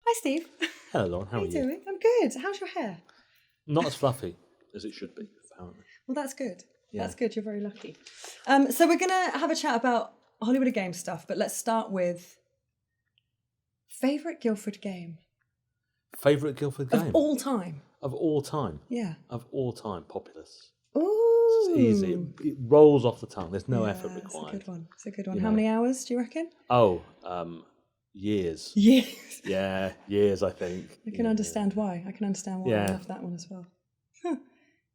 Hi, Steve. Hello, Lauren. How are you? Doing? I'm good. How's your hair? Not as fluffy as it should be, apparently. Well, that's good. Yeah. That's good. You're very lucky. So we're going to have a chat about Hollywood of Games stuff, but let's start with favourite Guildford game. Favourite Guildford game? Of all time. Of all time? Yeah. Of all time, Populous. Ooh. It's easy. It rolls off the tongue. There's no effort required. It's a good one. It's a good one. You How know. many hours do you reckon? Oh, years. Years. Yeah, years, I think. I can understand why. I Yeah. love that one as well.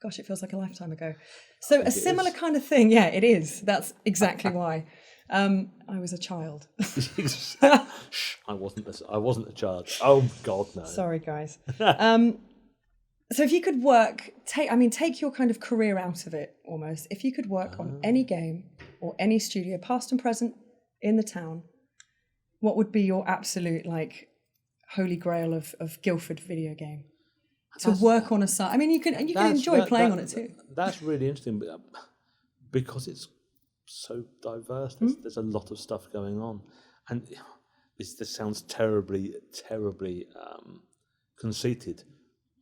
Gosh, it feels like a lifetime ago. So a similar is. kind of thing. Yeah, it is. That's exactly why. I was a child. Shh, I wasn't a child. Oh, God, no. Sorry, guys. So if you could work, take your kind of career out of it almost. If you could work on any game or any studio, past and present, in the town, what would be your absolute, holy grail of Guildford video game? To work on a site. I mean, you can enjoy playing on it too. That's really interesting because it's so diverse. There's a lot of stuff going on, and this sounds terribly conceited.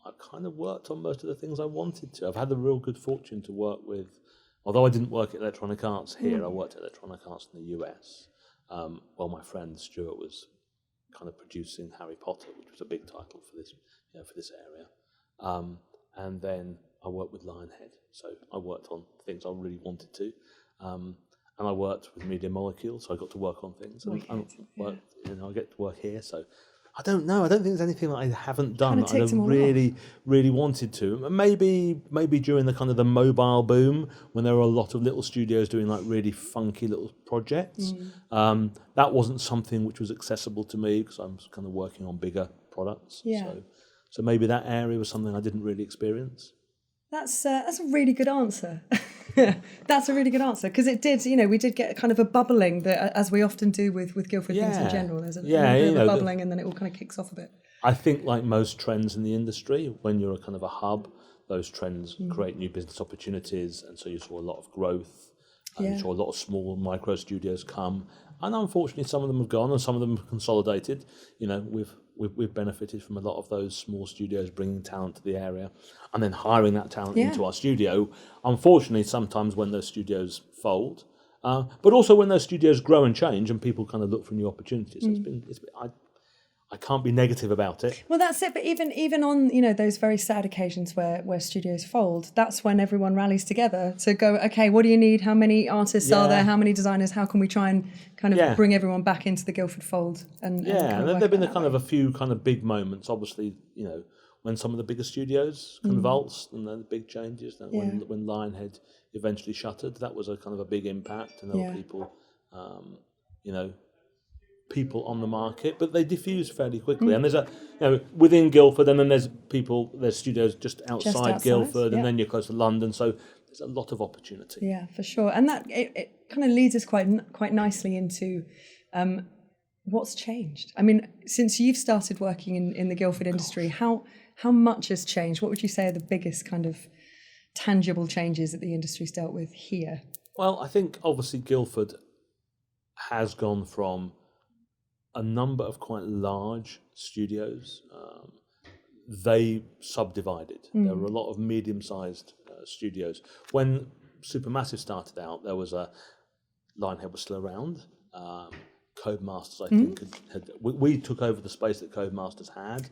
I kind of worked on most of the things I wanted to. I've had the real good fortune to work with, although I didn't work at Electronic Arts here. I worked at Electronic Arts in the US. Well, my friend Stuart was kind of producing Harry Potter, which was a big title for this area. And then I worked with Lionhead, so I worked on things I really wanted to. And I worked with Media Molecule, so I got to work on things. I get to work here, so I don't know. I don't think there's anything that I haven't done that I really wanted to. Maybe during the kind of the mobile boom, when there were a lot of little studios doing really funky little projects. That wasn't something which was accessible to me because I'm kind of working on bigger products. Yeah. So maybe that area was something I didn't really experience. That's a really good answer. That's a really good answer because it did. We did get kind of a bubbling that, as we often do with Guildford things in general. There's a little bit of a bubbling, and then it all kind of kicks off a bit. I think, like most trends in the industry, when you're a kind of a hub, those trends create new business opportunities, and so you saw a lot of growth. You saw a lot of small micro studios come, and unfortunately, some of them have gone, and some of them have consolidated. We've benefited from a lot of those small studios bringing talent to the area and then hiring that talent into our studio. Unfortunately, sometimes when those studios fold, but also when those studios grow and change and people kind of look for new opportunities. I can't be negative about it. Well, that's it. But even on those very sad occasions where studios fold, that's when everyone rallies together to go, okay, what do you need? How many artists are there? How many designers? How can we try and kind of bring everyone back into the Guildford fold? And there've been a few kind of big moments. Obviously, when some of the bigger studios convulsed and then the big changes. When Lionhead eventually shuttered, that was a kind of a big impact, and there were people, people on the market, but they diffuse fairly quickly. And there's within Guildford, and then there's studios just outside Guildford, and then you're close to London, so there's a lot of opportunity. Yeah, for sure. And that it kind of leads us quite nicely into what's changed. I mean, since you've started working in the Guildford industry, how much has changed? What would you say are the biggest kind of tangible changes that the industry's dealt with here? Well, I think obviously Guildford has gone from a number of quite large studios. They subdivided. There were a lot of medium-sized studios. When Supermassive started out, there was Lionhead was still around. Codemasters, I think, we took over the space that Codemasters had.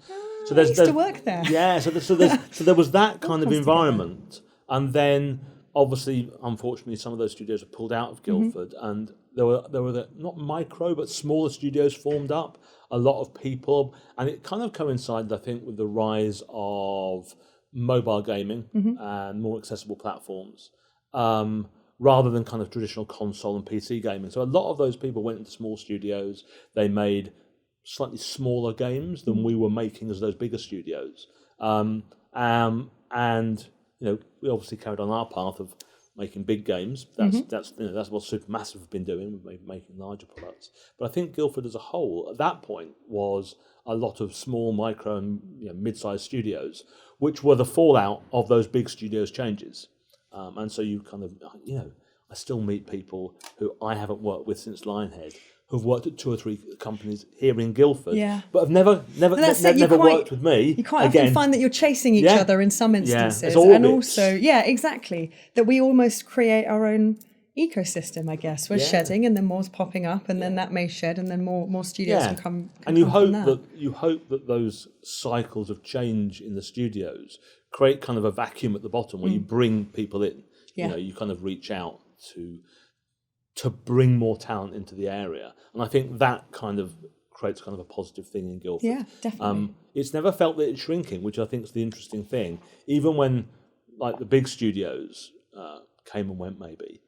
So I used to work there. Yeah, so there was that kind of environment, and then obviously, unfortunately, some of those studios were pulled out of Guildford, and there were not micro but smaller studios formed up. A lot of people, and it kind of coincided, I think, with the rise of mobile gaming and more accessible platforms, rather than kind of traditional console and PC gaming. So a lot of those people went into small studios. They made slightly smaller games than we were making as those bigger studios, and we obviously carried on our path of making big games. That's what Supermassive have been doing, making larger products. But I think Guildford as a whole, at that point, was a lot of small, micro, and mid-sized studios, which were the fallout of those big studios' changes. And so you kind of, I still meet people who I haven't worked with since Lionhead, who've worked at 2 or 3 companies here in Guildford, Yeah. but have never worked with me. You quite often find that you're chasing each Yeah. other in some instances. it's And orbits. also, yeah, exactly. That we almost create our own ecosystem, I guess. We're shedding and then more's popping up and then that may shed and then more studios can come and you come hope from you hope that those cycles of change in the studios create kind of a vacuum at the bottom where you bring people in. Yeah. You kind of reach out to bring more talent into the area. And I think that kind of creates kind of a positive thing in Guildford. Yeah, definitely. It's never felt that it's shrinking, which I think is the interesting thing. Even when like the big studios came and went, maybe,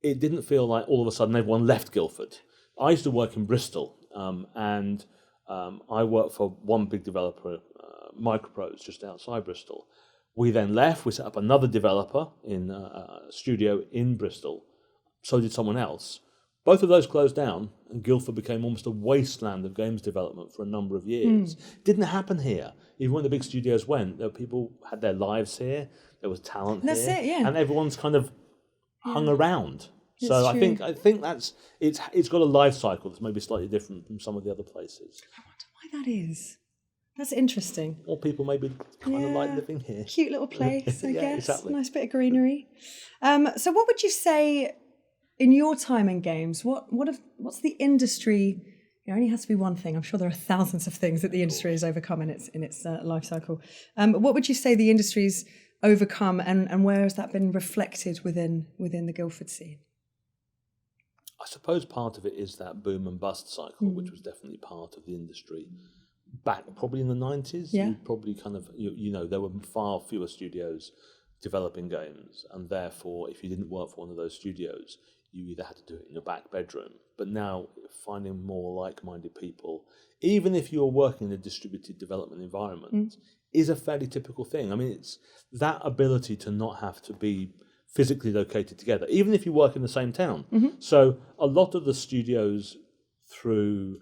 it didn't feel like all of a sudden everyone left Guildford. I used to work in Bristol, and I worked for one big developer, Microprose, just outside Bristol. We then left, we set up another developer in a studio in Bristol. So did someone else. Both of those closed down, and Guildford became almost a wasteland of games development for a number of years. Didn't happen here. Even when the big studios went, there were people had their lives here. There was talent That's here, it, yeah. and everyone's kind of hung around. It's So true. I think that's it's got a life cycle that's maybe slightly different from some of the other places. I wonder why that is. That's interesting. Or people maybe kind of like living here. Cute little place, I Yeah, guess. exactly. Nice bit of greenery. So what would you say in your time in games, what's the industry? It only has to be one thing. I'm sure there are thousands of things that the industry has overcome in its life cycle. What would you say the industry's overcome, and where has that been reflected within the Guildford scene? I suppose part of it is that boom and bust cycle, which was definitely part of the industry back probably in the 90s. Yeah. You probably kind of, there were far fewer studios developing games, and therefore if you didn't work for one of those studios, you either had to do it in your back bedroom. But now finding more like-minded people, even if you're working in a distributed development environment, is a fairly typical thing. I mean, it's that ability to not have to be physically located together, even if you work in the same town. So a lot of the studios, through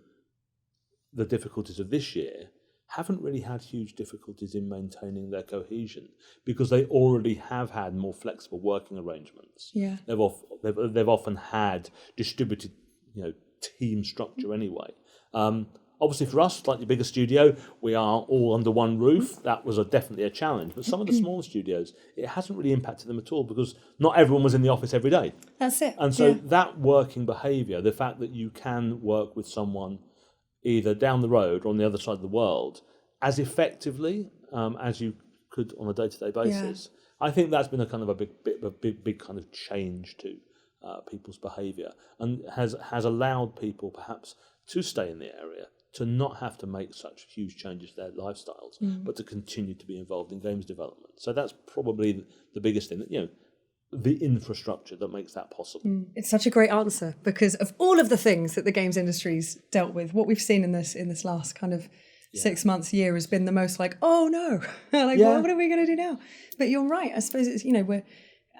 the difficulties of this year, haven't really had huge difficulties in maintaining their cohesion because they already have had more flexible working arrangements. Yeah. They've often had distributed, team structure anyway. Obviously, for us, slightly bigger studio, we are all under one roof. That was definitely a challenge. But some of the smaller studios, it hasn't really impacted them at all because not everyone was in the office every day. That's it. And so that working behaviour, the fact that you can work with someone either down the road or on the other side of the world as effectively as you could on a day-to-day basis, I think that's been a kind of a big kind of change to people's behaviour, and has allowed people perhaps to stay in the area, to not have to make such huge changes to their lifestyles, but to continue to be involved in games development. So that's probably the biggest thing, that, the infrastructure that makes that possible. It's such a great answer, because of all of the things that the games industry's dealt with, what we've seen in this last kind of 6 months, year, has been the most like, oh no, what are we going to do now? But you're right. I suppose it's,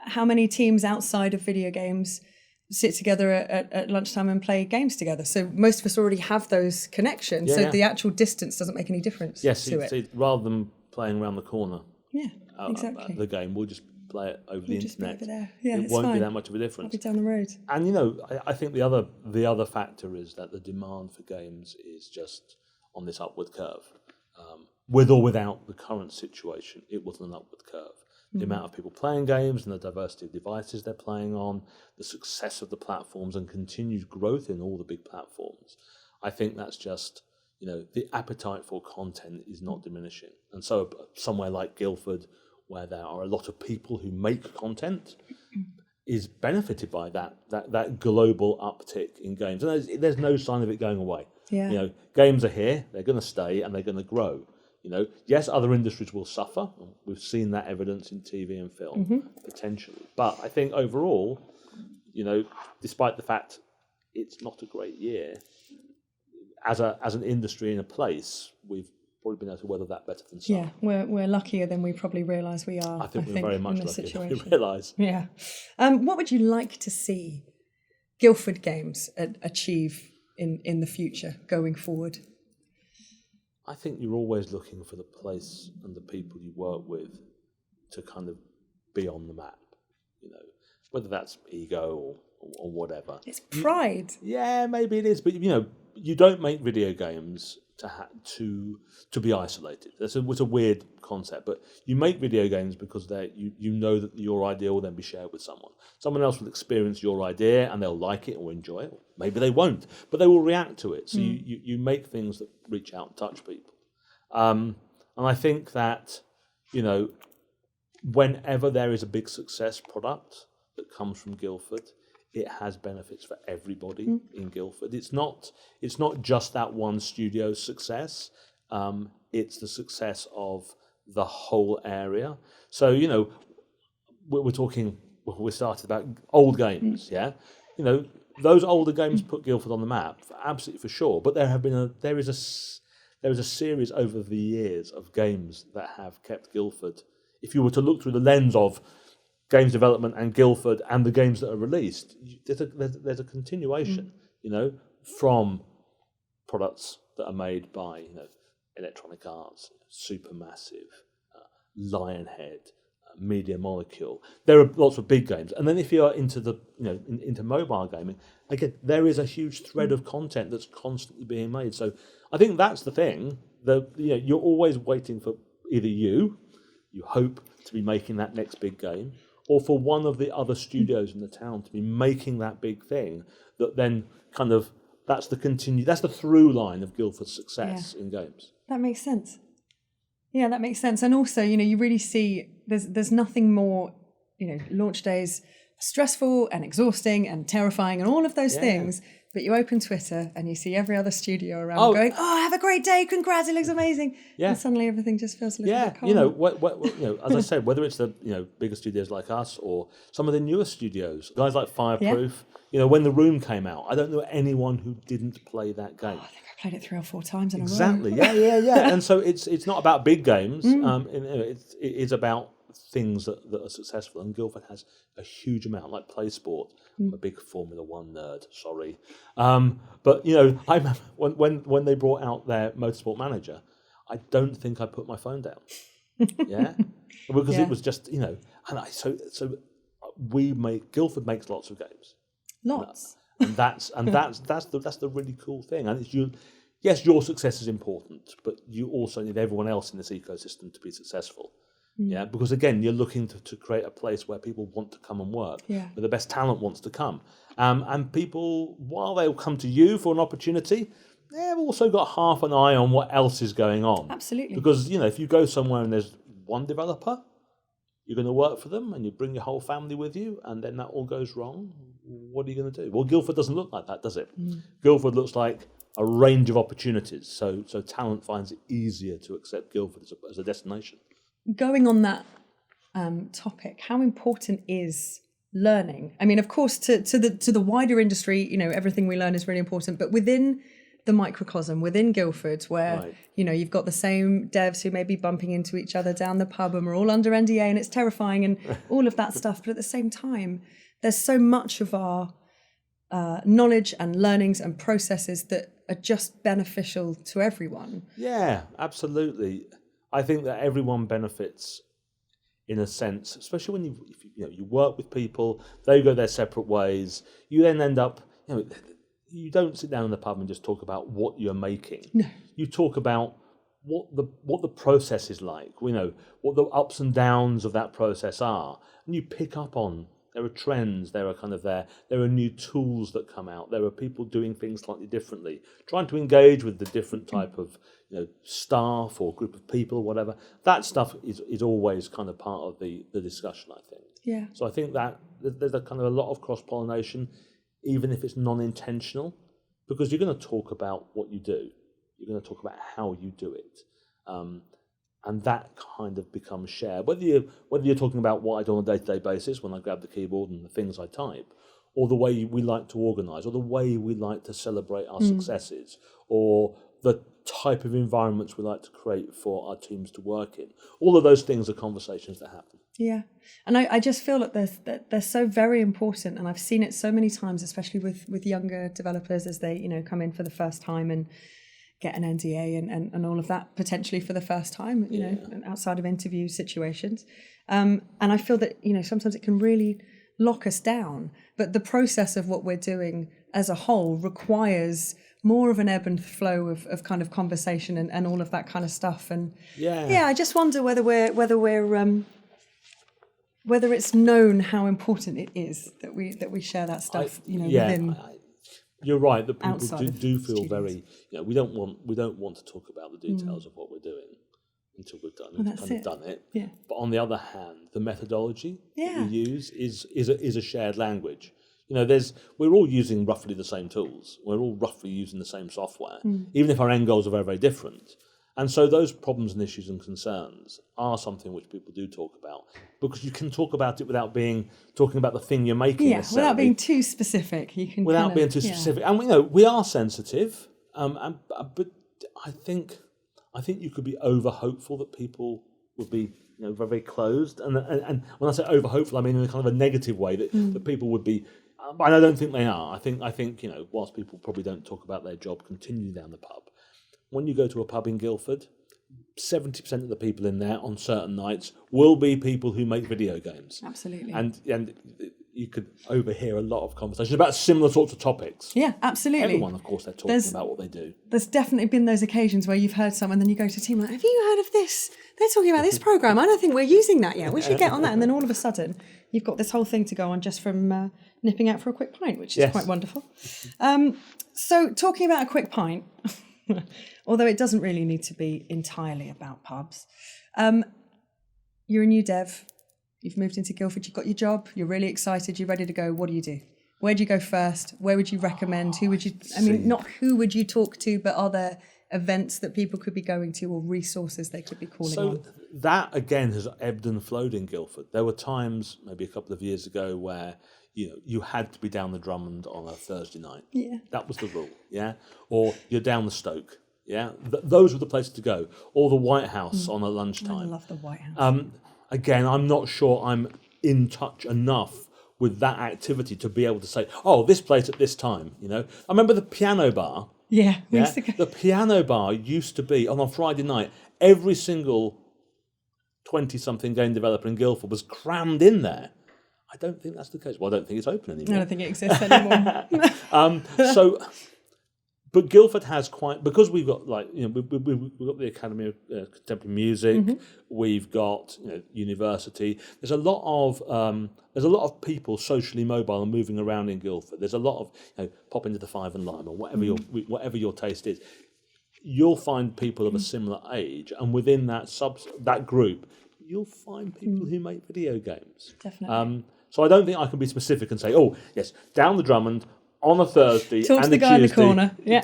how many teams outside of video games sit together at lunchtime and play games together? So most of us already have those connections. So the actual distance doesn't make any difference to it. See, rather than playing around the corner, Exactly. the game, we'll just play it over the just be internet. over there. Yeah, it won't be that much of a difference. I'll be down the road. And I think the other factor is that the demand for games is just on this upward curve. With or without the current situation, it was an upward curve. The amount of people playing games and the diversity of devices they're playing on, the success of the platforms and continued growth in all the big platforms. I think that's just, the appetite for content is not diminishing. And so somewhere like Guildford, where there are a lot of people who make content, is benefited by that global uptick in games. And there's no sign of it going away. Yeah. Games are here, they're going to stay, and they're going to grow. Yes, other industries will suffer. We've seen that evidence in TV and film, potentially. But I think overall, despite the fact it's not a great year, as an industry in a place, we've probably been able to weather that better than some. Yeah, we're luckier than we probably realise we are. I think we're very much in this luckier than situation. we realise. Yeah. What would you like to see Guildford Games achieve in the future, going forward? I think you're always looking for the place and the people you work with to kind of be on the map. whether that's ego or whatever. It's pride. Yeah, maybe it is, but you don't make video games to be isolated. It's a weird concept, but you make video games because you know that your idea will then be shared with someone. Someone else will experience your idea and they'll like it or enjoy it. Maybe they won't, but they will react to it. So you make things that reach out and touch people. And I think that, whenever there is a big success product that comes from Guildford, it has benefits for everybody in Guildford. It's not just that one studio's success. It's the success of the whole area. So, we're talking, we started about old games, yeah? Those older games put Guildford on the map, absolutely for sure. But there is a series over the years of games that have kept Guildford. If you were to look through the lens of games development and Guildford and the games that are released, there's a continuation, from products that are made by Electronic Arts, Supermassive, Lionhead, Media Molecule. There are lots of big games, and then if you're into into mobile gaming, again there is a huge thread of content that's constantly being made. So I think that's the thing. You're always waiting for either you hope to be making that next big game, or for one of the other studios in the town to be making that big thing that then kind of that's the through line of Guildford's success in games. That makes sense. Yeah, that makes sense. And also, you really see there's nothing more, launch days stressful and exhausting and terrifying and all of those things. But you open Twitter and you see every other studio around going, "Oh, have a great day! Congrats, it looks amazing!" Yeah. And suddenly everything just feels a little bit calm. As I said, whether it's the bigger studios like us or some of the newer studios, guys like Fireproof. When The Room came out, I don't know anyone who didn't play that game. I think I played it 3 or 4 times in a row. Exactly. Yeah. And so it's not about big games. It is about things that are successful, and Guildford has a huge amount, like Play Sport. I'm a big Formula One nerd, sorry. But I remember when they brought out their Motorsport Manager, I don't think I put my phone down. Yeah, because it was just and Guildford makes lots of games. Lots. And that's the really cool thing. And yes, your success is important, but you also need everyone else in this ecosystem to be successful. Yeah, because again, you're looking to create a place where people want to come and work, where the best talent wants to come. And people, while they'll come to you for an opportunity, they've also got half an eye on what else is going on. Absolutely. Because, if you go somewhere and there's one developer, you're going to work for them and you bring your whole family with you, and then that all goes wrong. What are you going to do? Well, Guildford doesn't look like that, does it? Guildford looks like a range of opportunities. So talent finds it easier to accept Guildford as a destination. Going on that topic, how important is learning? I mean, of course, to the wider industry, everything we learn is really important. But within the microcosm, within Guildford, where you've got the same devs who may be bumping into each other down the pub, and we're all under NDA, and it's terrifying, and all of that stuff. But at the same time, there's so much of our knowledge and learnings and processes that are just beneficial to everyone. Yeah, absolutely. I think that everyone benefits in a sense, especially when you work with people, they go their separate ways. You then end up, you don't sit down in the pub and just talk about what you're making. No. You talk about what the process is like. What the ups and downs of that process are, and you pick up on. There are trends. There are new tools that come out. There are people doing things slightly differently, trying to engage with the different type of staff or group of people or whatever. That stuff is always kind of part of the discussion, I think. Yeah. So I think that there's a kind of a lot of cross-pollination, even if it's non-intentional, because you're going to talk about what you do. You're going to talk about how you do it. And that kind of becomes shared. Whether you're talking about what I do on a day-to-day basis when I grab the keyboard and the things I type, or the way we like to organise, or the way we like to celebrate our successes, or the type of environments we like to create for our teams to work in. All of those things are conversations that happen. Yeah, and I just feel that they're so very important, and I've seen it so many times, especially with younger developers as they come in for the first time and get an NDA and all of that potentially for the first time, outside of interview situations. And I feel that, sometimes it can really lock us down. But the process of what we're doing as a whole requires more of an ebb and flow of kind of conversation and all of that kind of stuff. And I just wonder whether it's known how important it is that we share that stuff. Within. You're right that people do feel studios. very. We don't want to talk about the details of what we're doing until we've done it. Yeah. But on the other hand, the methodology that we use is a shared language. We're all using roughly the same tools. We're all roughly using the same software, even if our end goals are very, very different. And so those problems and issues and concerns are something which people do talk about, because you can talk about it without talking about the thing you're making. Yeah, without being too specific. You can being too specific. And we are sensitive, but I think you could be over hopeful that people would be very, very closed. And when I say over hopeful, I mean in a kind of a negative way that people would be. But I don't think they are. I think whilst people probably don't talk about their job continuing down the pub, when you go to a pub in Guildford, 70% of the people in there on certain nights will be people who make video games. Absolutely. And you could overhear a lot of conversations about similar sorts of topics. Yeah, absolutely. Everyone, of course, they're talking about what they do. There's definitely been those occasions where you've heard someone, then you go to a team like, have you heard of this? They're talking about this program. I don't think we're using that yet. We should get on that. And then all of a sudden, you've got this whole thing to go on just from nipping out for a quick pint, which is quite wonderful. So talking about a quick pint, although it doesn't really need to be entirely about pubs, you're a new dev. You've moved into Guildford, you've got your job, you're really excited, you're ready to go. What do you do? Where do you go first? Where would you recommend? Who would you, not who would you talk to, but are there events that people could be going to or resources they could be calling on? So that, again, has ebbed and flowed in Guildford. There were times, maybe a couple of years ago, where you had to be down the Drummond on a Thursday night. Yeah. That was the rule, yeah? Or you're down the Stoke, yeah? Those were the places to go. Or the White House on a lunchtime. I love the White House. Again, I'm not sure I'm in touch enough with that activity to be able to say, this place at this time, I remember the piano bar. Yeah, we used to go. The piano bar used to be, on a Friday night, every single 20-something game developer in Guildford was crammed in there. I don't think that's the case. Well, I don't think it's open anymore. I don't think it exists anymore. But Guildford has because we've got we've got the Academy of Contemporary Music, we've got university. There's a lot of people socially mobile and moving around in Guildford. There's a lot of pop into the Five and Lime or whatever your taste is. You'll find people of a similar age, and within that group, you'll find people who make video games. Definitely. So I don't think I can be specific and say, yes, down the Drummond on a Thursday Talk and to the a guy Tuesday. in the corner. Yeah.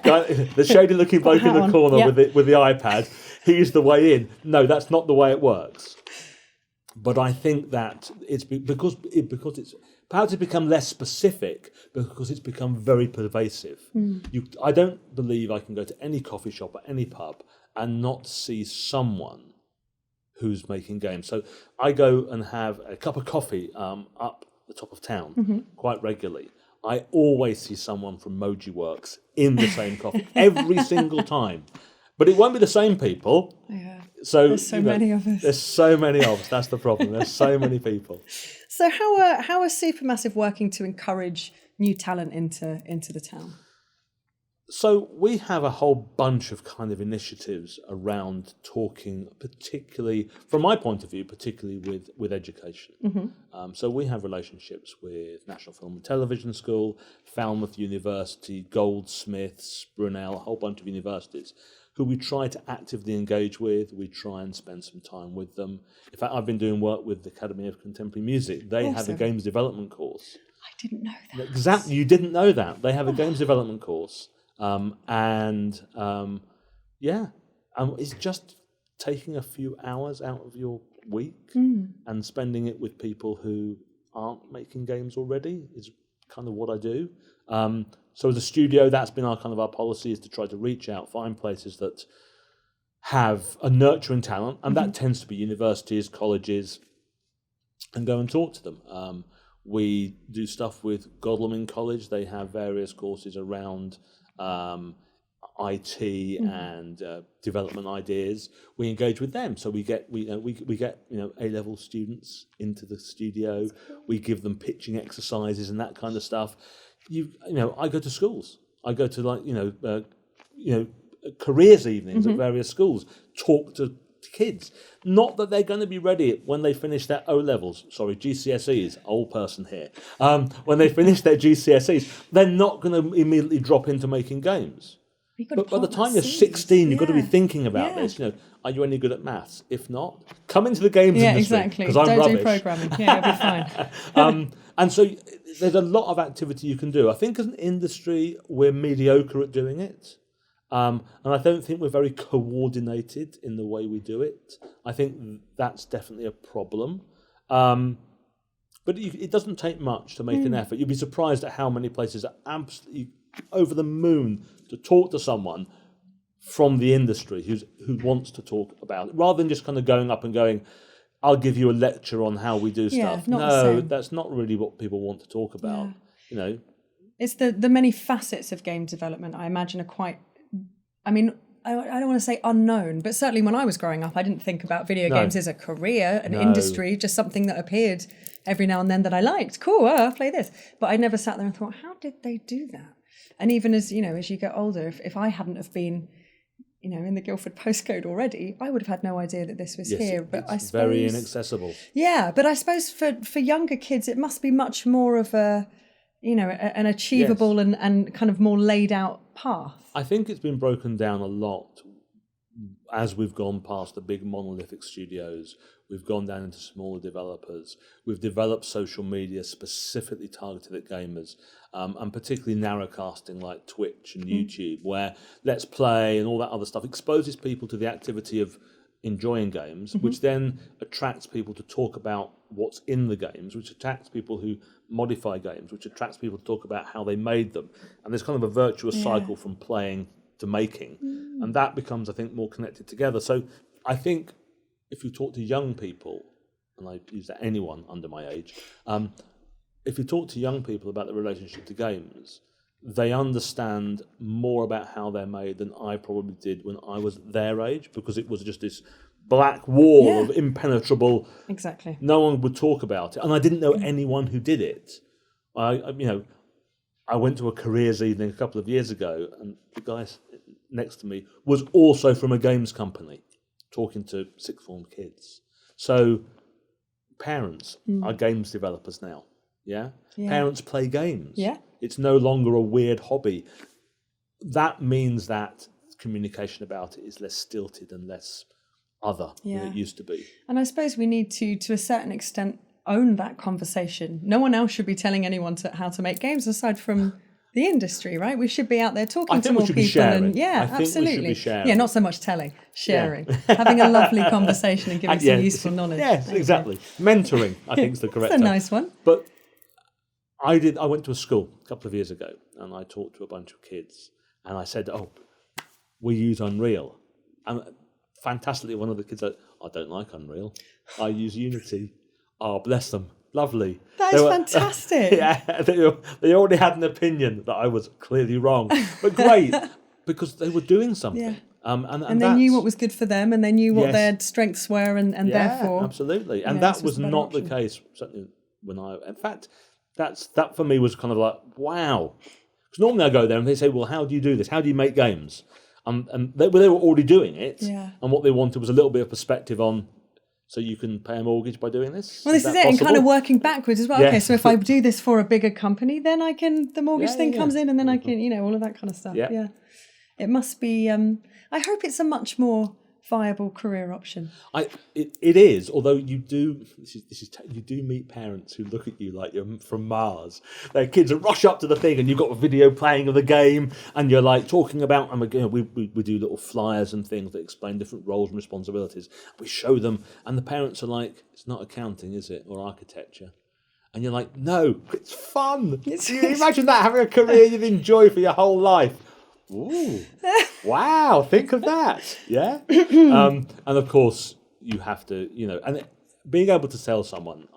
The shady-looking bloke in the corner Yeah. with the iPad. He's the way in. No, that's not the way it works. But I think that it's because it's perhaps it's become less specific because it's become very pervasive. I don't believe I can go to any coffee shop or any pub and not see someone who's making games. So I go and have a cup of coffee up the top of town quite regularly. I always see someone from Moji Works in the same coffee every single time. But it won't be the same people. Yeah. So there's so many of us. There's so many of us. That's the problem. There's so many people. So how are Supermassive working to encourage new talent into the town? So we have a whole bunch of kind of initiatives around talking, particularly, from my point of view, particularly with education. So we have relationships with National Film and Television School, Falmouth University, Goldsmiths, Brunel, a whole bunch of universities who we try to actively engage with. We try and spend some time with them. In fact, I've been doing work with the Academy of Contemporary Music. They have a games development course. I didn't know that. Exactly, you didn't know that. They have a games development course. It's just taking a few hours out of your week and spending it with people who aren't making games already is kind of what I do. So as a studio, that's been our policy, is to try to reach out, find places that have a nurturing talent, and that tends to be universities, colleges, and go and talk to them. We do stuff with Godalming College. They have various courses around IT and development ideas, we engage with them. So we get A-level students into the studio. We give them pitching exercises and that kind of stuff. I go to schools. I go to careers evenings at various schools. Talk to kids. Not that they're going to be ready when they finish their O-levels. Sorry, GCSEs. Old person here. When they finish their GCSEs, they're not going to immediately drop into making games. But by the time you're 16, you've got to be thinking about this. Are you any good at maths? If not, come into the games industry. Exactly. Because I'm Don't rubbish. do programming. Yeah, you'll be fine. And so there's a lot of activity you can do. I think as an industry, we're mediocre at doing it. And I don't think we're very coordinated in the way we do it. I think that's definitely a problem. But it doesn't take much to make an effort. You'd be surprised at how many places are absolutely over the moon to talk to someone from the industry who wants to talk about it, rather than just kind of going up and going, I'll give you a lecture on how we do stuff. No, that's not really what people want to talk about. It's the many facets of game development, I imagine, are quite, I don't want to say unknown, but certainly when I was growing up, I didn't think about video games as a career, an industry, just something that appeared every now and then that I liked. Cool, I'll play this. But I never sat there and thought, how did they do that? And even as you get older, if I hadn't have been, in the Guildford postcode already, I would have had no idea that this was here. But I suppose very inaccessible. Yeah, but I suppose for younger kids, it must be much more of an achievable and kind of more laid out path. I think it's been broken down a lot as we've gone past the big monolithic studios. We've gone down into smaller developers. We've developed social media specifically targeted at gamers, and particularly narrowcasting like Twitch and YouTube, where Let's Play and all that other stuff exposes people to the activity of enjoying games, which then attracts people to talk about what's in the games, which attracts people who modify games, which attracts people to talk about how they made them. And there's kind of a virtuous cycle from playing to making. And that becomes, I think, more connected together. So I think if you talk to young people, and I use that anyone under my age, if you talk to young people about the relationship to games, they understand more about how they're made than I probably did when I was their age, because it was just this black wall of impenetrable. Exactly. No one would talk about it, and I didn't know anyone who did it. I went to a careers evening a couple of years ago, and the guy next to me was also from a games company, talking to sixth form kids. So parents are games developers now. Yeah? Parents play games. Yeah. It's no longer a weird hobby. That means that communication about it is less stilted and less other than it used to be. And I suppose we need to a certain extent, own that conversation. No one else should be telling anyone how to make games aside from the industry, right? We should be out there talking to more people. And absolutely. We should be sharing. Yeah, not so much telling, sharing. Having a lovely conversation and giving some useful knowledge. Yes, exactly. Mentoring, I think is the correct That's a term. nice one. But I went to a school a couple of years ago, and I talked to a bunch of kids, and I said, we use Unreal. And fantastically, one of the kids said, I don't like Unreal. I use Unity. Oh, bless them. Lovely. That is fantastic. They already had an opinion that I was clearly wrong. But great, because they were doing something. Yeah. And they knew what was good for them, and they knew what their strengths were, and therefore... absolutely. And that was not the case, certainly when in fact, that for me was kind of like, wow. Because normally I go there and they say, well, how do you do this? How do you make games? And they were already doing it. Yeah. And what they wanted was a little bit of perspective on, so you can pay a mortgage by doing this? Well, this is it, and kind of working backwards as well. Yeah. Okay, so if I do this for a bigger company, then the mortgage thing comes in, and then I can, all of that kind of stuff. Yeah. It must be, I hope it's a much more viable career option. It is, although you do meet parents who look at you like you're from Mars. Their kids rush up to the thing, and you've got a video playing of the game, and you're like talking about. And we do little flyers and things that explain different roles and responsibilities. We show them, and the parents are like, "It's not accounting, is it, or architecture?" And you're like, "No, it's fun. You imagine that, having a career you'd enjoy for your whole life." Ooh, wow, think of that. Yeah. And of course you have to, and being able to tell someone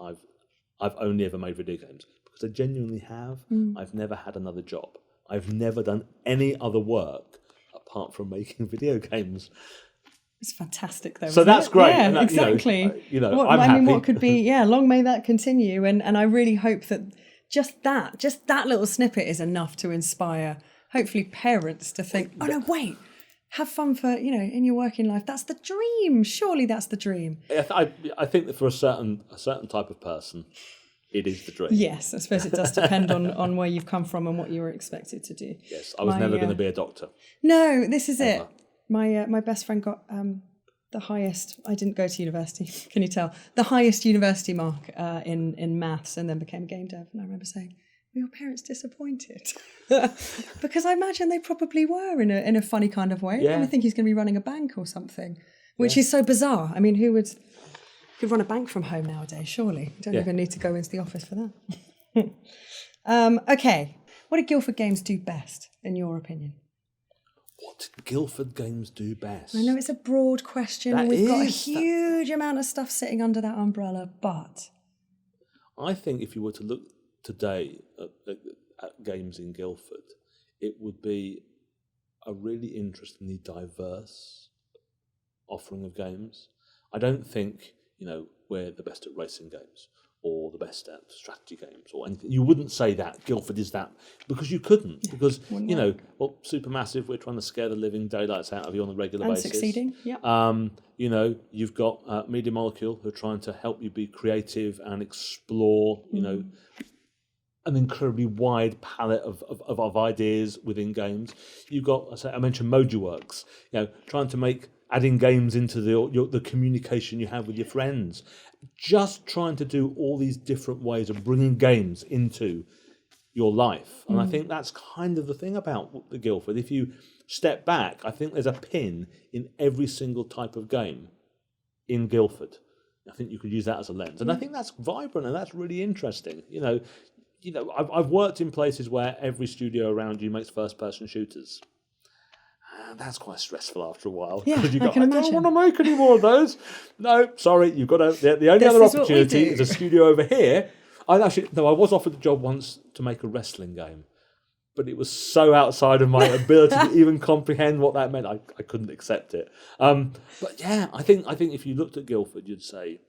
I've only ever made video games, because I genuinely have. I've never had another job. I've never done any other work apart from making video games. It's fantastic, though. So isn't that's it? great. Yeah, And that, exactly. I'm happy. What could be? Yeah, long may that continue. And I really hope that just that little snippet is enough to inspire, hopefully, parents to think, oh no, wait, have fun for in your working life. That's the dream. Surely that's the dream. I think that for a certain type of person, it is the dream. Yes, I suppose it does depend on where you've come from and what you were expected to do. Yes, I was never going to be a doctor. No, this is Ever. it. My best friend got the highest. I didn't go to university. Can you tell? The highest university mark in maths, and then became a game dev. And I remember saying, "Were your parents disappointed?" Because I imagine they probably were in a funny kind of way. Yeah. I think he's going to be running a bank or something, which is so bizarre. I mean, who could run a bank from home nowadays? Surely, you don't even need to go into the office for that. Okay, what did Guildford Games do best, in your opinion? What did Guildford Games do best? I know it's a broad question, and we've got a huge amount of stuff sitting under that umbrella, but I think if you were to look today at games in Guildford, it would be a really interestingly diverse offering of games. I don't think, we're the best at racing games or the best at strategy games or anything. You wouldn't say that Guildford is that, because you couldn't. Because, Supermassive, we're trying to scare the living daylights out of you on a regular basis. And succeeding, yeah. You've got Media Molecule, who are trying to help you be creative and explore, an incredibly wide palette of ideas within games. You've got, I mentioned MojiWorks, trying to adding games into the communication you have with your friends. Just trying to do all these different ways of bringing games into your life. And I think that's kind of the thing about the Guildford. If you step back, I think there's a pin in every single type of game in Guildford. I think you could use that as a lens. And I think that's vibrant and that's really interesting. I've worked in places where every studio around you makes first-person shooters. That's quite stressful after a while. Yeah, because you I can don't imagine. want to make any more of those. No, sorry, you've got to. The only other opportunity is a studio over here. I was offered the job once to make a wrestling game, but it was so outside of my ability to even comprehend what that meant. I couldn't accept it. But yeah, I think if you looked at Guildford, you'd say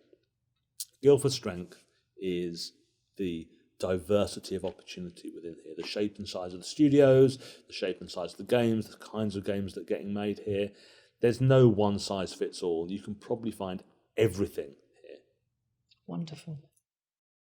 Guildford's strength is the diversity of opportunity within here, the shape and size of the studios, the shape and size of the games, the kinds of games that are getting made here. There's no one size fits all. You can probably find everything here. Wonderful.